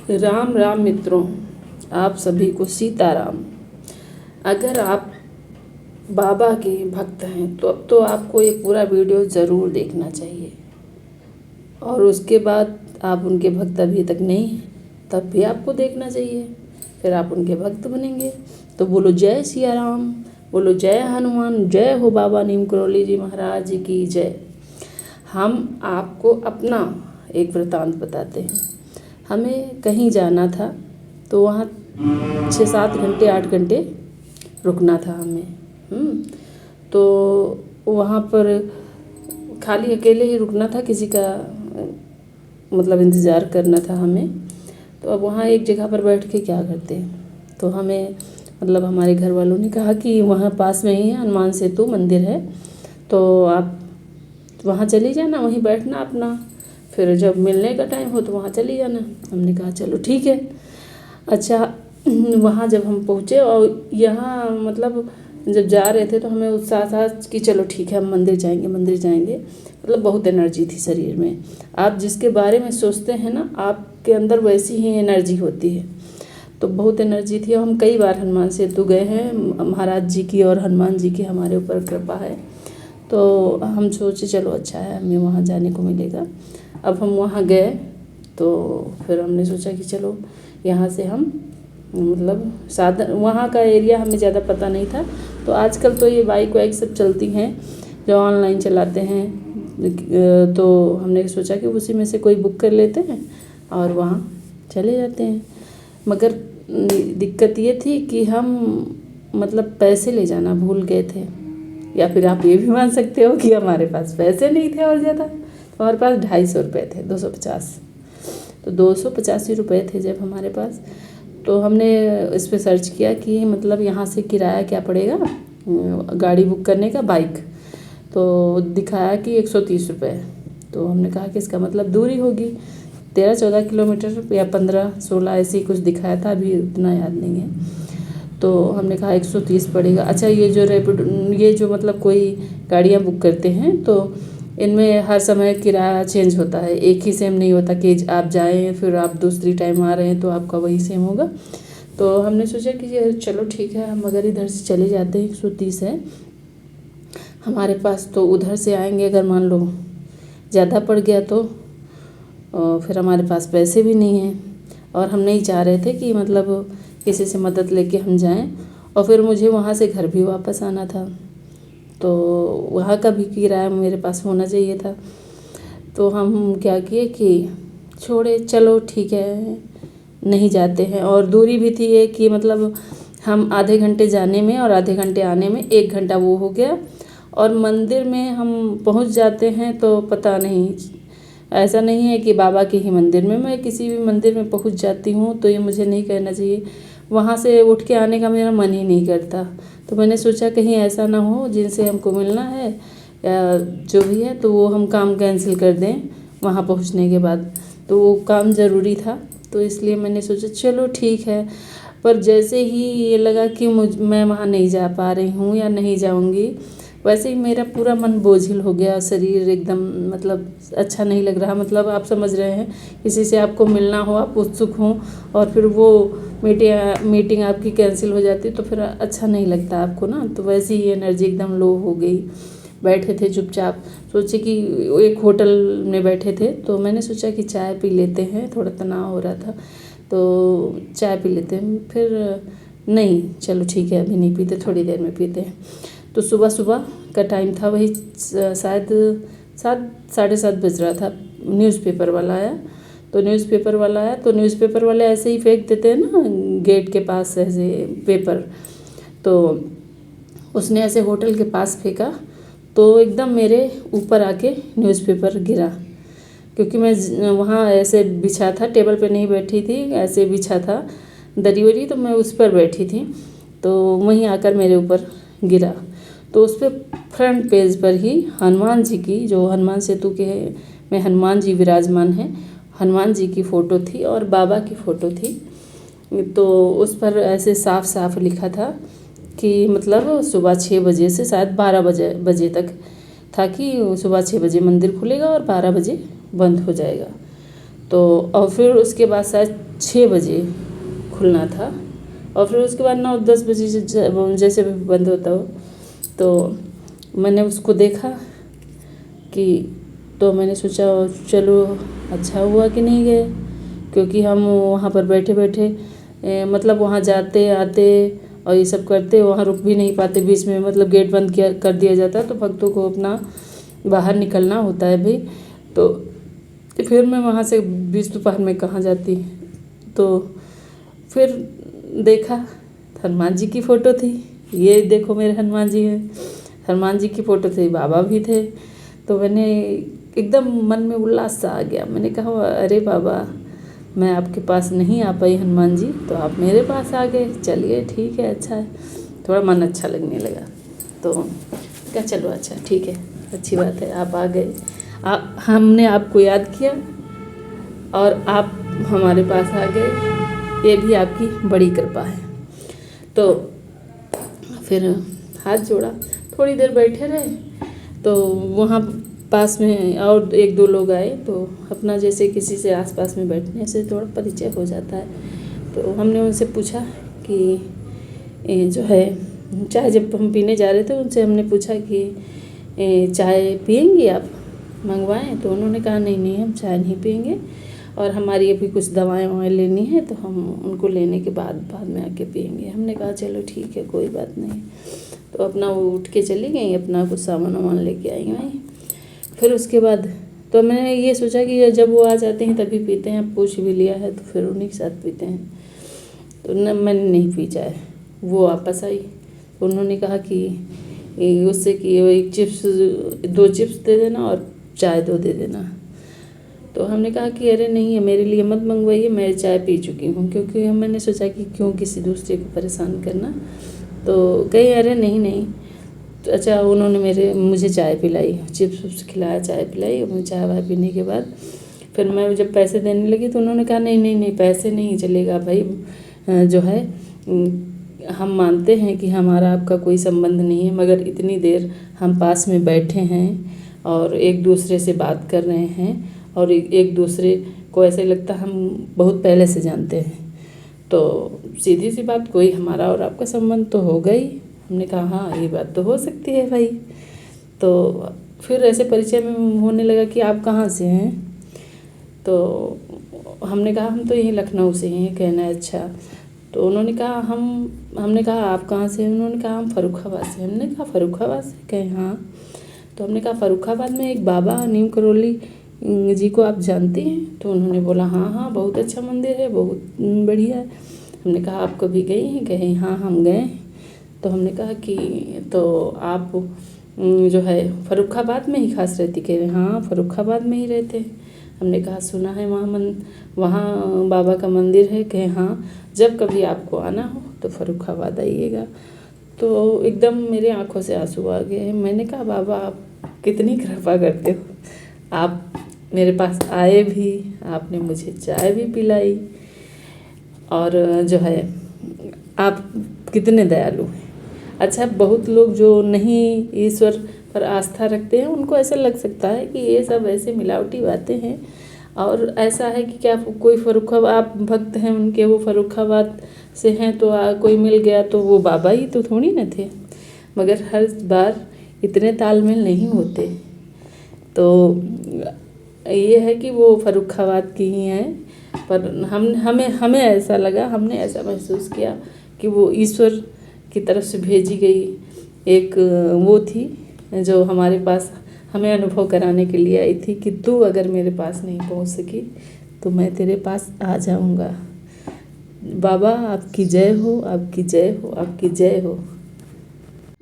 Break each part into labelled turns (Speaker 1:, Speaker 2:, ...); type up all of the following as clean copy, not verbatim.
Speaker 1: राम राम मित्रों, आप सभी को सीताराम। अगर आप बाबा के भक्त हैं तो अब तो आपको ये पूरा वीडियो ज़रूर देखना चाहिए। और उसके बाद आप उनके भक्त अभी तक नहीं हैं तब भी आपको देखना चाहिए, फिर आप उनके भक्त बनेंगे। तो बोलो जय सिया राम, बोलो जय हनुमान, जय हो बाबा नीम करौली जी महाराज की जय। हम आपको अपना एक वृतांत बताते हैं। हमें कहीं जाना था तो वहाँ 6-7 घंटे 8 घंटे रुकना था हमें। तो वहाँ पर खाली अकेले ही रुकना था, किसी का मतलब इंतज़ार करना था हमें। तो अब वहाँ एक जगह पर बैठ के क्या करते, तो हमें मतलब हमारे घर वालों ने कहा कि वहाँ पास में ही हनुमान सेतु मंदिर है, तो आप वहाँ चली जाना, वहीं बैठना अपना, फिर जब मिलने का टाइम हो तो वहाँ चली जाना। हमने कहा चलो ठीक है। अच्छा, वहाँ जब हम पहुँचे और यहाँ मतलब जब जा रहे थे तो हमें उत्साह था कि चलो ठीक है हम मंदिर जाएंगे मंदिर जाएंगे। मतलब बहुत एनर्जी थी शरीर में। आप जिसके बारे में सोचते हैं ना, आपके अंदर वैसी ही एनर्जी होती है। तो बहुत एनर्जी थी और हम कई बार हनुमान सेतु गए हैं। महाराज जी की और हनुमान जी की हमारे ऊपर कृपा है। तो हम सोचे चलो अच्छा है, हमें वहाँ जाने को मिलेगा। अब हम वहाँ गए तो फिर हमने सोचा कि चलो यहाँ से हम मतलब साधन, वहाँ का एरिया हमें ज़्यादा पता नहीं था। तो आजकल तो ये बाइक वाइक सब चलती हैं जो ऑनलाइन चलाते हैं, तो हमने सोचा कि उसी में से कोई बुक कर लेते हैं और वहाँ चले जाते हैं। मगर दिक्कत ये थी कि हम मतलब पैसे ले जाना भूल गए थे, या फिर आप ये भी मान सकते हो कि हमारे पास पैसे नहीं थे और ज़्यादा। तो हमारे पास 250 रुपये थे, 250, तो 285 रुपये थे जब हमारे पास। तो हमने इस पर सर्च किया कि मतलब यहाँ से किराया क्या पड़ेगा गाड़ी बुक करने का, बाइक। तो दिखाया कि 130 रुपये। तो हमने कहा कि इसका मतलब दूरी होगी 13-14 किलोमीटर या 15-16 ऐसी कुछ दिखाया था, अभी उतना याद नहीं है। तो हमने कहा 130 पड़ेगा। अच्छा, ये जो मतलब कोई गाड़ियाँ बुक करते हैं तो इनमें हर समय किराया चेंज होता है, एक ही सेम नहीं होता कि आप जाएं फिर आप दूसरी टाइम आ रहे हैं तो आपका वही सेम होगा। तो हमने सोचा कि चलो ठीक है, हम अगर इधर से चले जाते हैं 130 है हमारे पास, तो उधर से आएंगे अगर मान लो ज़्यादा पड़ गया तो फिर हमारे पास पैसे भी नहीं हैं। और हम नहीं चाह रहे थे कि मतलब किसी से मदद लेके हम जाएं, और फिर मुझे वहाँ से घर भी वापस आना था, तो वहाँ का भी किराया मेरे पास होना चाहिए था। तो हम क्या किए कि छोड़े, चलो ठीक है नहीं जाते हैं। और दूरी भी थी ये कि मतलब हम आधे घंटे जाने में और आधे घंटे आने में 1 घंटा वो हो गया। और मंदिर में हम पहुँच जाते हैं तो पता नहीं, ऐसा नहीं है कि बाबा के ही मंदिर में, मैं किसी भी मंदिर में पहुँच जाती हूँ तो ये मुझे नहीं करना चाहिए। वहाँ से उठ के आने का मेरा मन ही नहीं करता। तो मैंने सोचा कहीं ऐसा ना हो जिनसे हमको मिलना है या जो भी है तो वो हम काम कैंसिल कर दें वहाँ पहुँचने के बाद। तो वो काम ज़रूरी था, तो इसलिए मैंने सोचा चलो ठीक है। पर जैसे ही ये लगा कि मैं वहाँ नहीं जा पा रही हूँ या नहीं जाऊँगी, वैसे ही मेरा पूरा मन बोझिल हो गया, शरीर एकदम मतलब अच्छा नहीं लग रहा। मतलब आप समझ रहे हैं, किसी से आपको मिलना हो, आप उत्सुक हों और फिर वो मीटिंग आपकी कैंसिल हो जाती तो फिर अच्छा नहीं लगता आपको ना। तो वैसे ही एनर्जी एकदम लो हो गई। बैठे थे चुपचाप, सोचे कि एक होटल में बैठे थे तो मैंने सोचा कि चाय पी लेते हैं, थोड़ा तनाव हो रहा था तो चाय पी लेते हैं। फिर नहीं चलो ठीक है अभी नहीं पीते, थोड़ी देर में पीते हैं। तो सुबह सुबह का टाइम था, वही शायद 7-7:30 बज रहा था। न्यूज़पेपर वाला आया तो न्यूज़पेपर वाले ऐसे ही फेंक देते हैं ना गेट के पास ऐसे पेपर। तो उसने ऐसे होटल के पास फेंका तो एकदम मेरे ऊपर आके न्यूज़पेपर गिरा, क्योंकि मैं वहाँ ऐसे बिछा था, टेबल पे नहीं बैठी थी, ऐसे बिछा था दरी वरी, तो मैं उस पर बैठी थी तो वहीं आकर मेरे ऊपर गिरा। तो उस पर फ्रंट पेज पर ही हनुमान जी की, जो हनुमान सेतु के में हनुमान जी विराजमान हैं, हनुमान जी की फ़ोटो थी और बाबा की फ़ोटो थी। तो उस पर ऐसे साफ साफ लिखा था कि मतलब सुबह 6 बजे से शायद 12 बजे तक था कि सुबह 6 बजे मंदिर खुलेगा और 12 बजे बंद हो जाएगा। तो और फिर उसके बाद शायद 6 बजे खुलना था और फिर उसके बाद 9-10 बजे जैसे भी बंद होता हो। तो मैंने उसको देखा कि तो मैंने सोचा चलो अच्छा हुआ कि नहीं गए, क्योंकि हम वहाँ पर बैठे बैठे मतलब वहाँ जाते आते और ये सब करते वहाँ रुक भी नहीं पाते बीच में, मतलब गेट बंद किया कर दिया जाता है तो भक्तों को अपना बाहर निकलना होता है भाई। तो फिर मैं वहाँ से बीच दोपहर में कहाँ जाती। तो फिर देखा हनुमान जी की फ़ोटो थी, ये देखो मेरे हनुमान जी हैं, हनुमान जी की फ़ोटो थी, बाबा भी थे। तो मैंने एकदम मन में उल्लास सा आ गया, मैंने कहा अरे बाबा मैं आपके पास नहीं आ पाई हनुमान जी, तो आप मेरे पास आ गए, चलिए ठीक है अच्छा है, थोड़ा मन अच्छा लगने लगा। तो क्या चलो अच्छा ठीक है, अच्छी बात है आप आ गए, आप हमने आपको याद किया और आप हमारे पास आ गए, ये भी आपकी बड़ी कृपा है। तो फिर हाथ जोड़ा, थोड़ी देर बैठे रहे। तो वहाँ पास में और 1-2 लोग आए, तो अपना जैसे किसी से आसपास में बैठने से थोड़ा परिचय हो जाता है। तो हमने उनसे पूछा कि जो है चाय, जब हम पीने जा रहे थे उनसे हमने पूछा कि चाय पियेंगी आप, मंगवाएं? तो उन्होंने कहा नहीं नहीं हम चाय नहीं पियेंगे और हमारी अभी कुछ दवाएं ववाएं लेनी है, तो हम उनको लेने के बाद में आके पियेंगे। हमने कहा चलो ठीक है कोई बात नहीं। तो अपना वो उठ के चली गई, अपना कुछ सामान वामान लेके आई वहीं। फिर उसके बाद तो मैंने ये सोचा कि जब वो आ जाते हैं तभी पीते हैं, पूछ भी लिया है तो फिर उन्हीं के साथ पीते हैं। तो न मैंने नहीं पी चाय, वो वापस आई तो उन्होंने कहा कि उससे कि वो 1 चिप्स 2 चिप्स दे देना और चाय 2 दे देना। तो हमने कहा कि अरे नहीं है मेरे लिए मत मंगवाइए, मैं चाय पी चुकी हूँ, क्योंकि मैंने सोचा कि क्यों किसी दूसरे को परेशान करना। तो कही अरे नहीं नहीं। तो अच्छा उन्होंने मुझे चाय पिलाई, चिप्स उप्स खिलाया, चाय पिलाई। और चाय वाय पीने के बाद फिर मैं जब पैसे देने लगी तो उन्होंने कहा नहीं नहीं नहीं पैसे नहीं चलेगा भाई, जो है हम मानते हैं कि हमारा आपका कोई संबंध नहीं है, मगर इतनी देर हम पास में बैठे हैं और एक दूसरे से बात कर रहे हैं और एक दूसरे को ऐसे लगता हम बहुत पहले से जानते हैं, तो सीधी सी बात कोई हमारा और आपका संबंध तो होगा ही। हमने कहा हाँ ये बात तो हो सकती है भाई। तो फिर ऐसे परिचय में होने लगा कि आप कहाँ से हैं। तो हमने कहा हम तो यहीं लखनऊ से हैं। कहना है अच्छा। तो उन्होंने कहा हमने कहा आप कहाँ से हैं? उन्होंने कहा हम फर्रुखाबाद से। हमने कहा फर्रुखाबाद से? कहे हाँ। तो हमने कहा फर्रुखाबाद में एक बाबा नीम करोली जी को आप जानती हैं? तो उन्होंने बोला हाँ हाँ बहुत अच्छा मंदिर है, बहुत बढ़िया है। हमने कहा आप कभी गई हैं? कहे हाँ हम गए। तो हमने कहा कि तो आप जो है फर्रुखाबाद में ही खास रहती? कह रहे हाँ फर्रुखाबाद में ही रहते हैं। हमने कहा सुना है वहाँ बाबा का मंदिर है? कहे हाँ जब कभी आपको आना हो तो फर्रुखाबाद आइएगा। तो एकदम मेरे आंखों से आंसू आ गए। मैंने कहा बाबा आप कितनी कृपा करते हो, आप मेरे पास आए भी, आपने मुझे चाय भी पिलाई और जो है आप कितने दयालु हैं। अच्छा बहुत लोग जो नहीं ईश्वर पर आस्था रखते हैं उनको ऐसा लग सकता है कि ये सब ऐसे मिलावटी बातें हैं, और ऐसा है कि क्या कोई फर्रुखाबाद आप भक्त हैं उनके, वो फर्रुखाबाद से हैं तो कोई मिल गया तो वो बाबा ही तो थोड़ी न थे। मगर हर बार इतने तालमेल नहीं होते। तो ये है कि वो फर्रुखाबाद की ही हैं, पर हमें ऐसा लगा, हमने ऐसा महसूस किया कि वो ईश्वर की तरफ से भेजी गई एक वो थी जो हमारे पास हमें अनुभव कराने के लिए आई थी कि तू अगर मेरे पास नहीं पहुंच सकी तो मैं तेरे पास आ जाऊंगा। बाबा आपकी जय हो, आपकी जय हो, आपकी जय हो।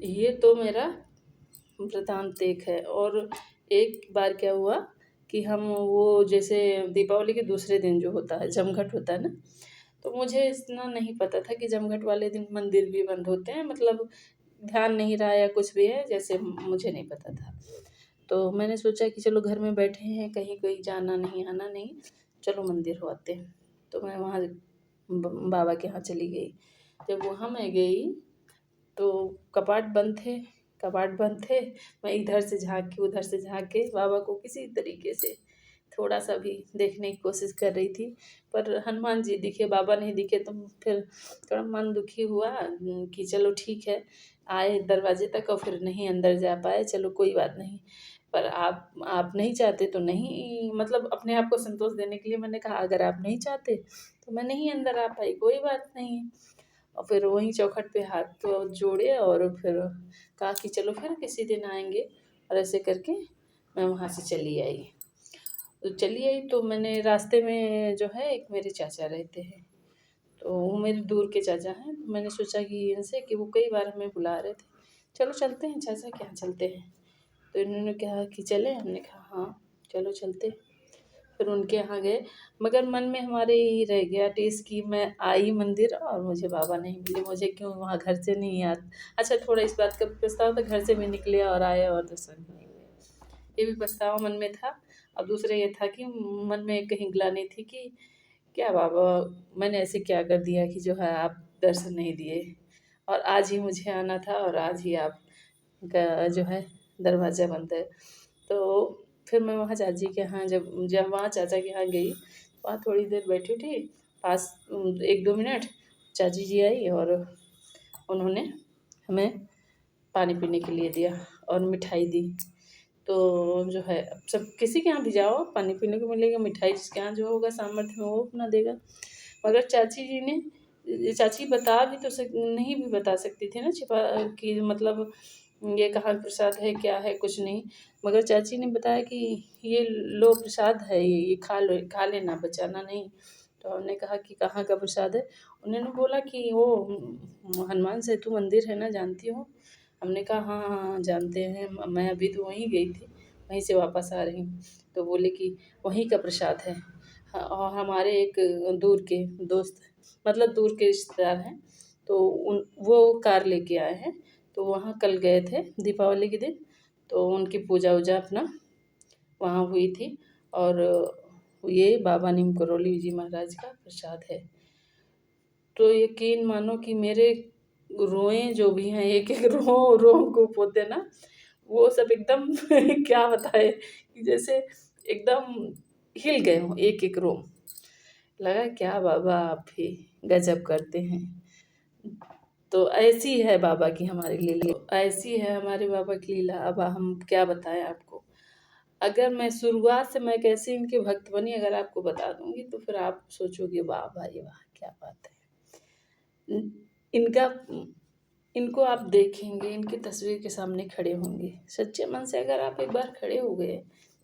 Speaker 1: ये तो मेरा वृतांत एक है। और एक बार क्या हुआ कि हम वो जैसे दीपावली के दूसरे दिन जो होता है जमघट होता है ना, तो मुझे इतना नहीं पता था कि जमघट वाले दिन मंदिर भी बंद होते हैं, मतलब ध्यान नहीं रहा या कुछ भी है, जैसे मुझे नहीं पता था। तो मैंने सोचा कि चलो घर में बैठे हैं, कहीं कोई जाना नहीं आना नहीं, चलो मंदिर हो आते हैं। तो मैं वहाँ बाबा के यहाँ चली गई। जब वहाँ मैं गई तो कपाट बंद थे, कपाट बंद थे। मैं इधर से झाँक के उधर से झाँक के बाबा को किसी तरीके से थोड़ा सा भी देखने की कोशिश कर रही थी, पर हनुमान जी दिखे, बाबा नहीं दिखे, तो फिर थोड़ा मन दुखी हुआ कि चलो ठीक है, आए दरवाजे तक और फिर नहीं अंदर जा पाए, चलो कोई बात नहीं। पर आप नहीं चाहते तो नहीं, मतलब अपने आप को संतोष देने के लिए मैंने कहा अगर आप नहीं चाहते तो मैं नहीं अंदर आ पाई, कोई बात नहीं। और फिर वहीं चौखट पे हाथ तो जोड़े और फिर कहा कि चलो फिर किसी दिन आएंगे, और ऐसे करके मैं वहाँ से चली आई। तो चली आई तो मैंने रास्ते में जो है एक मेरे चाचा रहते हैं, तो वो मेरे दूर के चाचा हैं, तो मैंने सोचा कि इनसे कि वो कई बार हमें बुला रहे थे, चलो चलते हैं चाचा के यहाँ चलते हैं। तो इन्होंने कहा कि चले, हमने कहा हाँ चलो चलते। फिर उनके यहाँ गए, मगर मन में हमारे यही रह गया टेस्ट कि मैं आई मंदिर और मुझे बाबा नहीं मिले, मुझे क्यों वहाँ घर से नहीं याद। अच्छा, थोड़ा इस बात का पछतावा था, घर से भी निकले और आए और दर्शन नहीं हुए, ये भी पछतावा मन में था। और दूसरा ये था कि मन में कहीं ग्लानि थी कि क्या बाबा मैंने ऐसे क्या कर दिया कि जो है आप दर्शन नहीं दिए, और आज ही मुझे आना था और आज ही आप का जो है दरवाज़ा बंद है। तो फिर मैं वहाँ चाची के यहाँ जब जब वहाँ चाचा के यहाँ गई, वहाँ थोड़ी देर बैठी थी, पास 1-2 मिनट चाची जी आई और उन्होंने हमें पानी पीने के लिए दिया और मिठाई दी। तो जो है अब सब किसी के यहाँ भी जाओ पानी पीने को मिलेगा, मिठाई जिसके यहाँ जो होगा सामर्थ्य में वो अपना देगा। मगर चाची जी ने, चाची बता भी तो नहीं भी बता सकती थी ना, छिपा कि मतलब ये कहाँ प्रसाद है क्या है कुछ नहीं, मगर चाची ने बताया कि ये लो प्रसाद है, ये खा लो, खा लेना, बचाना नहीं। तो हमने कहा कि कहाँ का प्रसाद है, उन्होंने बोला कि वो हनुमान सेतु मंदिर है ना, जानती हो। हमने कहा हाँ हाँ हाँ, जानते हैं, मैं अभी तो वहीं गई थी, वहीं से वापस आ रही हूँ। तो बोले कि वहीं का प्रसाद है। हाँ, और हमारे एक दूर के दोस्त, मतलब दूर के रिश्तेदार हैं, तो उन वो कार लेके आए हैं, तो वहाँ कल गए थे दीपावली के दिन, तो उनकी पूजा वूजा अपना वहाँ हुई थी। और ये बाबा नीम करोली जी महाराज का प्रसाद है। तो यकीन मानो कि मेरे रोएं जो भी हैं, एक एक रोम-कूप होते हैं ना, वो सब एकदम क्या बताएँ कि जैसे एकदम हिल गए हों एक-एक रोम। लगा क्या बाबा आप भी गज़ब करते हैं। तो ऐसी है बाबा की हमारी लीला, ऐसी है हमारे बाबा की लीला, अब हम क्या बताएँ आपको। अगर मैं शुरुआत से मैं कैसे इनके भक्त बनी अगर आपको बता दूँगी तो फिर आप सोचोगे वाह भाई वाह! क्या बात है। इनका इनको आप देखेंगे, इनकी तस्वीर के सामने खड़े होंगे, सच्चे मन से अगर आप एक बार खड़े हो गए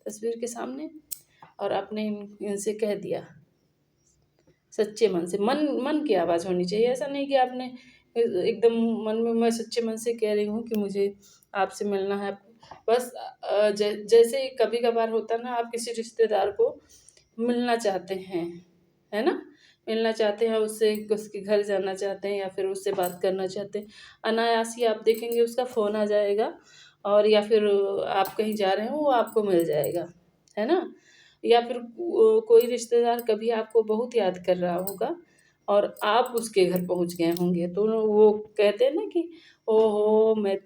Speaker 1: तस्वीर के सामने और आपने इनसे कह दिया सच्चे मन से, मन मन की आवाज़ होनी चाहिए, ऐसा नहीं कि आपने एकदम मन में मैं सच्चे मन से कह रही हूँ कि मुझे आपसे मिलना है। बस जैसे कभी-कभार होता है ना, आप किसी रिश्तेदार को मिलना चाहते हैं, है ना? मिलना चाहते हैं उससे, उसके घर जाना चाहते हैं या फिर उससे बात करना चाहते हैं। अनायास ही आप देखेंगे उसका फ़ोन आ जाएगा, और या फिर आप कहीं जा रहे हो वो आपको मिल जाएगा, है ना? या फिर कोई रिश्तेदार कभी आपको बहुत याद कर रहा होगा और आप उसके घर पहुँच गए होंगे, तो वो कहते हैं ना कि ओहो! मैं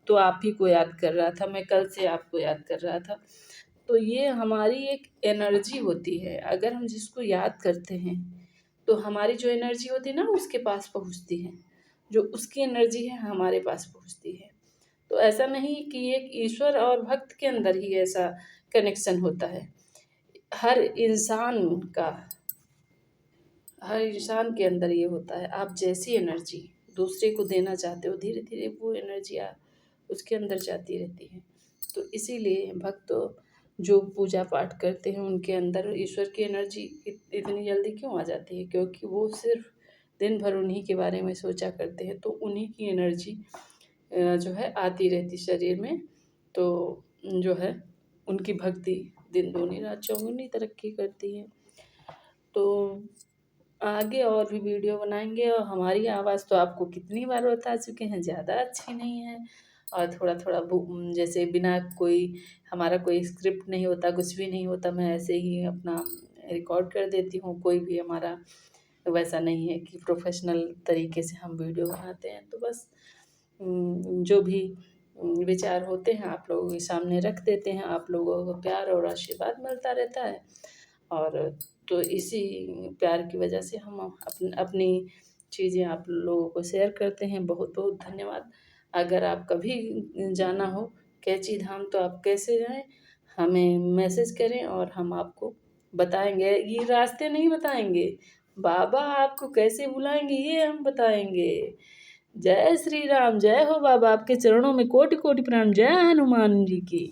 Speaker 1: तो आप ही को याद कर रहा था, मैं कल से आपको याद कर रहा था। तो ये हमारी एक एनर्जी होती है, अगर हम जिसको याद करते हैं, तो हमारी जो एनर्जी होती है ना उसके पास पहुँचती है, जो उसकी एनर्जी है हमारे पास पहुँचती है। तो ऐसा नहीं कि एक ईश्वर और भक्त के अंदर ही ऐसा कनेक्शन होता है। हर इंसान का हर इंसान के अंदर ये होता है, आप जैसी एनर्जी दूसरे को देना चाहते हो, धीरे-धीरे वो एनर्जी उसके अंदर जाती रहती है। तो इसीलिए भक्त जो पूजा पाठ करते हैं, उनके अंदर ईश्वर की एनर्जी इतनी जल्दी क्यों आ जाती है? क्योंकि वो सिर्फ़ दिन भर उन्हीं के बारे में सोचा करते हैं, तो उन्हीं की एनर्जी जो है आती रहती शरीर में, तो जो है उनकी भक्ति दिन दूनी रात चौगुनी तरक्की करती है। तो आगे और भी वीडियो बनाएँगे, और हमारी आवाज़ तो आपको कितनी बार बता चुके हैं, ज़्यादा अच्छी नहीं है, और थोड़ा-थोड़ा जैसे बिना कोई हमारा कोई स्क्रिप्ट नहीं होता, कुछ भी नहीं होता, मैं ऐसे ही अपना रिकॉर्ड कर देती हूँ। कोई भी हमारा वैसा नहीं है कि प्रोफ़ेशनल तरीके से हम वीडियो बनाते हैं। तो बस जो भी विचार होते हैं आप लोगों के सामने रख देते हैं। आप लोगों को प्यार और आशीर्वाद मिलता रहता है, और तो इसी प्यार की वजह से हम अपनी चीज़ें आप लोगों को शेयर करते हैं। बहुत बहुत धन्यवाद। अगर आप कभी जाना हो कैंची धाम तो आप कैसे जाएं, हमें मैसेज करें और हम आपको बताएंगे। ये रास्ते नहीं बताएंगे, बाबा आपको कैसे बुलाएंगे ये हम बताएंगे। जय श्री राम, जय हो बाबा, आपके चरणों में कोटि कोटि प्रणाम। जय हनुमान जी की।